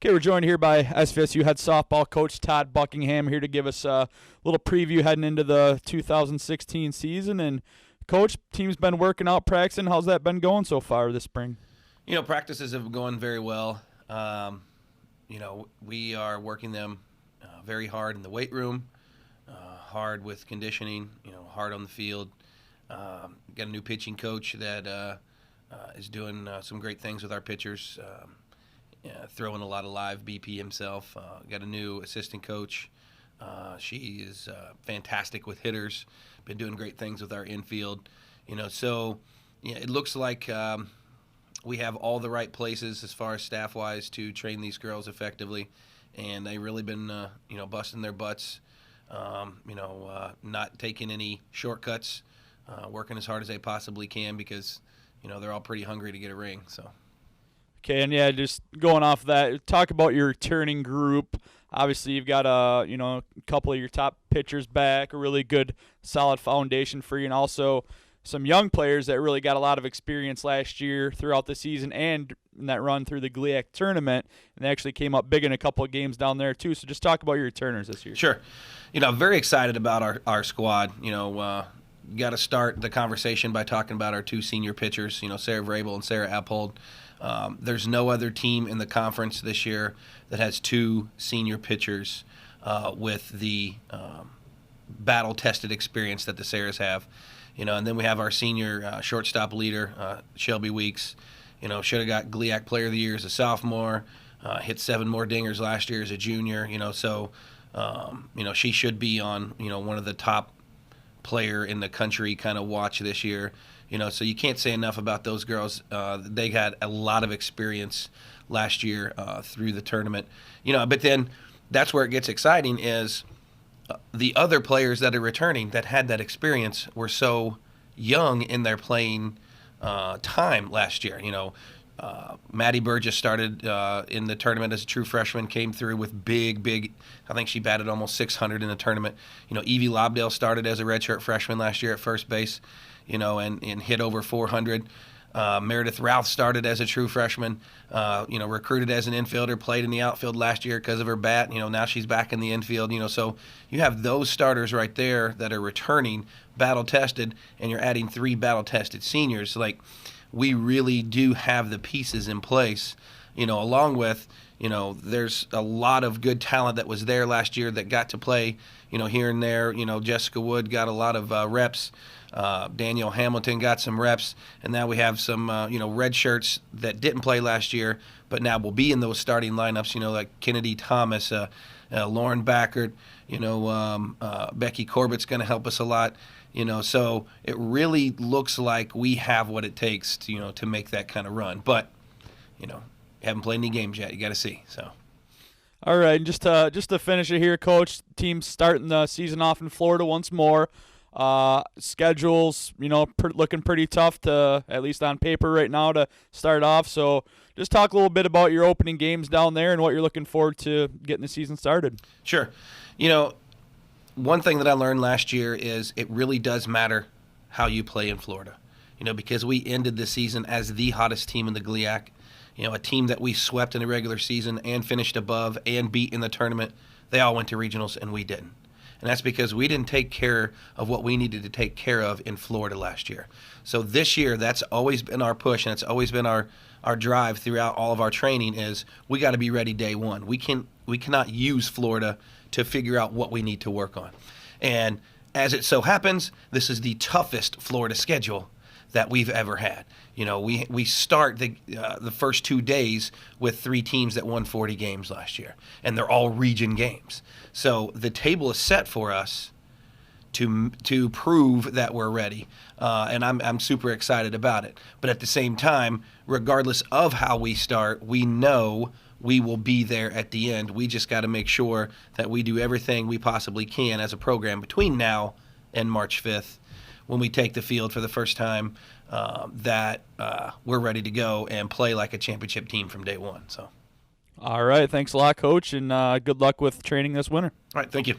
Okay, we're joined here by SVSU head softball coach Todd Buckingham here to give us a little preview heading into the 2016 season. And, Coach, team's been working out, practicing. How's that been going so far this spring? Practices have gone very well. We are working them very hard in the weight room, hard with conditioning, hard on the field. Got a new pitching coach that is doing some great things with our pitchers. Throwing a lot of live BP himself. Got a new assistant coach. She is fantastic with hitters. Been doing great things with our infield. It looks like we have all the right places as far as staff-wise to train these girls effectively, and they've really been busting their butts. Not taking any shortcuts, working as hard as they possibly can because they're all pretty hungry to get a ring. So. Okay, and just going off that, talk about your returning group. Obviously, you've got a couple of your top pitchers back, a really good, solid foundation for you, and also some young players that really got a lot of experience last year throughout the season and in that run through the GLIAC tournament, and they actually came up big in a couple of games down there too. So just talk about your returners this year. Sure. I'm very excited about our squad. Got to start the conversation by talking about our two senior pitchers, Sarah Vrabel and Sarah Appold. There's no other team in the conference this year that has two senior pitchers with the battle-tested experience that the Sarahs have. And then we have our senior shortstop leader, Shelby Weeks. Should have got GLIAC Player of the Year as a sophomore, hit 7 more dingers last year as a junior. She should be on, one of the top player in the country kind of watch this year. So you can't say enough about those girls. They had a lot of experience last year through the tournament. But then that's where it gets exciting is the other players that are returning that had that experience were so young in their playing time last year. Maddie Burgess started in the tournament as a true freshman, came through with big, I think she batted almost 600 in the tournament. Evie Lobdell started as a redshirt freshman last year at first base, and hit over 400. Meredith Routh started as a true freshman, recruited as an infielder, played in the outfield last year because of her bat. Now she's back in the infield. So you have those starters right there that are returning, battle-tested, and you're adding 3 battle-tested seniors. We really do have the pieces in place, along with, there's a lot of good talent that was there last year that got to play, here and there. Jessica Wood got a lot of reps. Danielle Hamilton got some reps, and now we have some, red shirts that didn't play last year, but now will be in those starting lineups, like Kennedy Thomas, Lauren Backert, Becky Corbett's going to help us a lot. So it really looks like we have what it takes to make that kind of run. But, haven't played any games yet. You got to see. So. All right, and just to finish it here, Coach, team's starting the season off in Florida once more. Schedules, looking pretty tough to, at least on paper right now, to start off. So just talk a little bit about your opening games down there and what you're looking forward to getting the season started. Sure. One thing that I learned last year is it really does matter how you play in Florida, because we ended the season as the hottest team in the GLIAC, a team that we swept in the regular season and finished above and beat in the tournament. They all went to regionals and we didn't. And that's because we didn't take care of what we needed to take care of in Florida last year. So this year, that's always been our push, and it's always been our drive throughout all of our training is we got to be ready day one. We cannot use Florida to figure out what we need to work on. And as it so happens, this is the toughest Florida schedule that we've ever had. We start the first 2 days with 3 teams that won 40 games last year, and they're all region games. So the table is set for us to prove that we're ready, and I'm super excited about it. But at the same time, regardless of how we start, we know we will be there at the end. We just got to make sure that we do everything we possibly can as a program between now and March 5th when we take the field for the first time, that we're ready to go and play like a championship team from day one. So, all right, thanks a lot, Coach, and good luck with training this winter. All right, thank you.